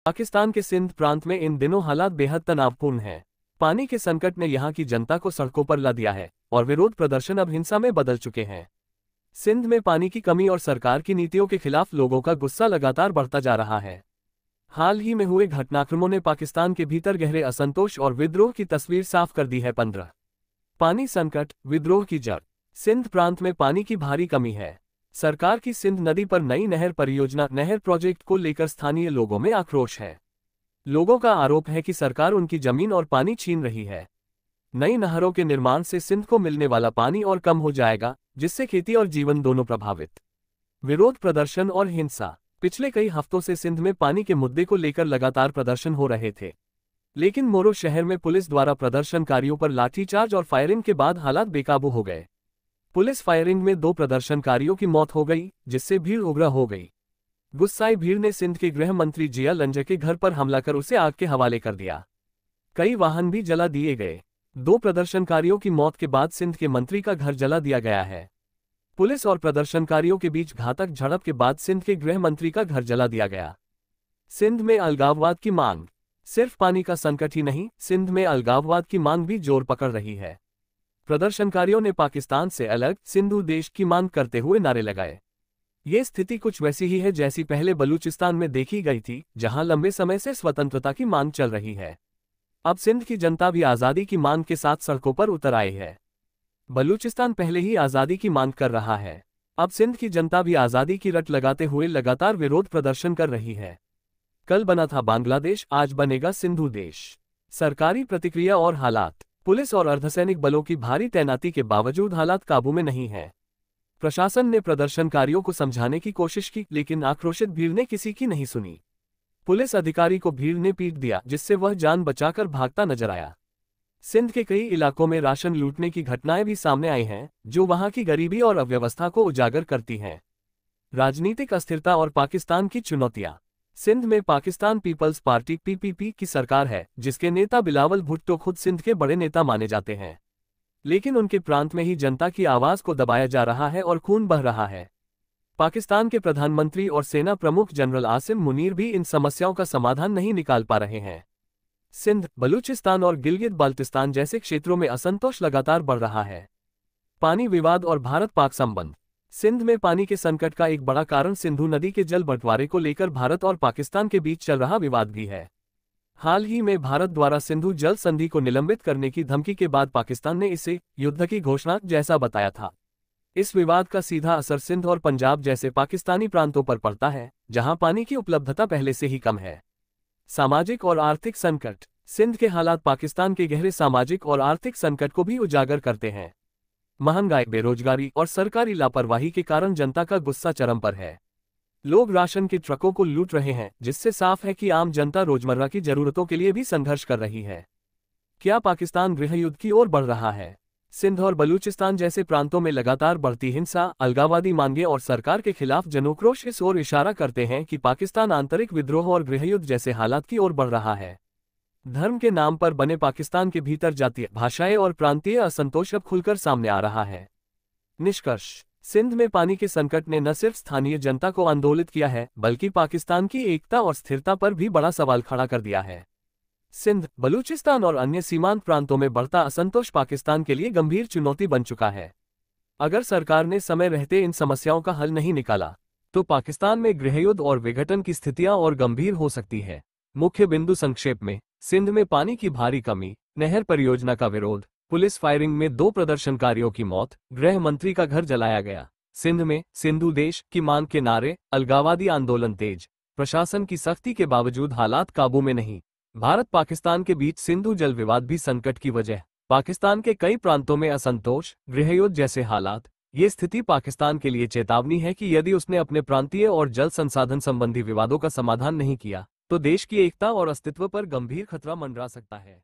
पाकिस्तान के सिंध प्रांत में इन दिनों हालात बेहद तनावपूर्ण हैं। पानी के संकट ने यहां की जनता को सड़कों पर ला दिया है और विरोध प्रदर्शन अब हिंसा में बदल चुके हैं। सिंध में पानी की कमी और सरकार की नीतियों के खिलाफ लोगों का गुस्सा लगातार बढ़ता जा रहा है। हाल ही में हुए घटनाक्रमों ने पाकिस्तान के भीतर गहरे असंतोष और विद्रोह की तस्वीर साफ कर दी है। 15 पानी संकट, विद्रोह की जड़। सिंध प्रांत में पानी की भारी कमी है। सरकार की सिंध नदी पर नई नहर परियोजना नहर प्रोजेक्ट को लेकर स्थानीय लोगों में आक्रोश है। लोगों का आरोप है कि सरकार उनकी जमीन और पानी छीन रही है। नई नहरों के निर्माण से सिंध को मिलने वाला पानी और कम हो जाएगा, जिससे खेती और जीवन दोनों प्रभावित। विरोध प्रदर्शन और हिंसा। पिछले कई हफ्तों से सिंध में पानी के मुद्दे को लेकर लगातार प्रदर्शन हो रहे थे, लेकिन मोरो शहर में पुलिस द्वारा प्रदर्शनकारियों पर लाठीचार्ज और फायरिंग के बाद हालात बेकाबू हो गए। पुलिस फायरिंग में 2 प्रदर्शनकारियों की मौत हो गई, जिससे भीड़ उग्र हो गई। गुस्साई भीड़ ने सिंध के गृह मंत्री जिया लंजे के घर पर हमला कर उसे आग के हवाले कर दिया। कई वाहन भी जला दिए गए। 2 प्रदर्शनकारियों की मौत के बाद सिंध के मंत्री का घर जला दिया गया है। पुलिस और प्रदर्शनकारियों के बीच घातक झड़प के बाद सिंध के गृह मंत्री का घर जला दिया गया। सिंध में अलगाववाद की मांग। सिर्फ पानी का संकट ही नहीं, सिंध में अलगाववाद की मांग भी जोर पकड़ रही है। प्रदर्शनकारियों ने पाकिस्तान से अलग सिंधु देश की मांग करते हुए नारे लगाए। ये स्थिति कुछ वैसी ही है जैसी पहले बलूचिस्तान में देखी गई थी, जहां लंबे समय से स्वतंत्रता की मांग चल रही है। अब सिंध की जनता भी आज़ादी की मांग के साथ सड़कों पर उतर आई है। बलूचिस्तान पहले ही आज़ादी की मांग कर रहा है। अब सिंध की जनता भी आज़ादी की रट लगाते हुए लगातार विरोध प्रदर्शन कर रही है। कल बना था बांग्लादेश, आज बनेगा सिंधु देश। सरकारी प्रतिक्रिया और हालात। पुलिस और अर्धसैनिक बलों की भारी तैनाती के बावजूद हालात काबू में नहीं है। प्रशासन ने प्रदर्शनकारियों को समझाने की कोशिश की, लेकिन आक्रोशित भीड़ ने किसी की नहीं सुनी। पुलिस अधिकारी को भीड़ ने पीट दिया, जिससे वह जान बचाकर भागता नजर आया। सिंध के कई इलाकों में राशन लूटने की घटनाएं भी सामने आई हैं, जो वहां की गरीबी और अव्यवस्था को उजागर करती हैं। राजनीतिक अस्थिरता और पाकिस्तान की चुनौतियां। सिंध में पाकिस्तान पीपल्स पार्टी (पीपीपी) की सरकार है, जिसके नेता बिलावल भुट्टो खुद सिंध के बड़े नेता माने जाते हैं। लेकिन उनके प्रांत में ही जनता की आवाज को दबाया जा रहा है और खून बह रहा है। पाकिस्तान के प्रधानमंत्री और सेना प्रमुख जनरल आसिम मुनीर भी इन समस्याओं का समाधान नहीं निकाल पा रहे हैं। सिंध, बलूचिस्तान और गिलगित बाल्टिस्तान जैसे क्षेत्रों में असंतोष लगातार बढ़ रहा है। पानी विवाद और भारत-पाक संबंध। सिंध में पानी के संकट का एक बड़ा कारण सिंधु नदी के जल बंटवारे को लेकर भारत और पाकिस्तान के बीच चल रहा विवाद भी है। हाल ही में भारत द्वारा सिंधु जल संधि को निलंबित करने की धमकी के बाद पाकिस्तान ने इसे युद्ध की घोषणा जैसा बताया था। इस विवाद का सीधा असर सिंध और पंजाब जैसे पाकिस्तानी प्रांतों पर पड़ता है, जहां पानी की उपलब्धता पहले से ही कम है। सामाजिक और आर्थिक संकट। सिंध के हालात पाकिस्तान के गहरे सामाजिक और आर्थिक संकट को भी उजागर करते हैं। महंगाई, बेरोजगारी और सरकारी लापरवाही के कारण जनता का गुस्सा चरम पर है। लोग राशन के ट्रकों को लूट रहे हैं, जिससे साफ है कि आम जनता रोजमर्रा की जरूरतों के लिए भी संघर्ष कर रही है। क्या पाकिस्तान गृहयुद्ध की ओर बढ़ रहा है? सिंध और बलूचिस्तान जैसे प्रांतों में लगातार बढ़ती हिंसा, अलगाववादी मांगे और सरकार के खिलाफ जनोक्रोश इस ओर इशारा करते हैं कि पाकिस्तान आंतरिक विद्रोह और गृहयुद्ध जैसे हालात की ओर बढ़ रहा है। धर्म के नाम पर बने पाकिस्तान के भीतर जातीय, भाषाई और प्रांतीय असंतोष अब खुलकर सामने आ रहा है। निष्कर्ष। सिंध में पानी के संकट ने न सिर्फ स्थानीय जनता को आंदोलित किया है, बल्कि पाकिस्तान की एकता और स्थिरता पर भी बड़ा सवाल खड़ा कर दिया है। सिंध, बलूचिस्तान और अन्य सीमांत प्रांतों में बढ़ता असंतोष पाकिस्तान के लिए गंभीर चुनौती बन चुका है। अगर सरकार ने समय रहते इन समस्याओं का हल नहीं निकाला, तो पाकिस्तान में गृहयुद्ध और विघटन की स्थितियां और गंभीर हो सकती है। मुख्य बिंदु संक्षेप में। सिंध में पानी की भारी कमी, नहर परियोजना का विरोध, पुलिस फायरिंग में 2 प्रदर्शनकारियों की मौत, गृह मंत्री का घर जलाया गया। सिंध में सिंधु देश की मांग के नारे, अलगाववादी आंदोलन तेज, प्रशासन की सख्ती के बावजूद हालात काबू में नहीं। भारत पाकिस्तान के बीच सिंधु जल विवाद भी संकट की वजह। पाकिस्तान के कई प्रांतों में असंतोष, गृहयुद्ध जैसे हालात। ये स्थिति पाकिस्तान के लिए चेतावनी है कि यदि उसने अपने प्रांतीय और जल संसाधन संबंधी विवादों का समाधान नहीं किया, तो देश की एकता और अस्तित्व पर गंभीर खतरा मंडरा सकता है।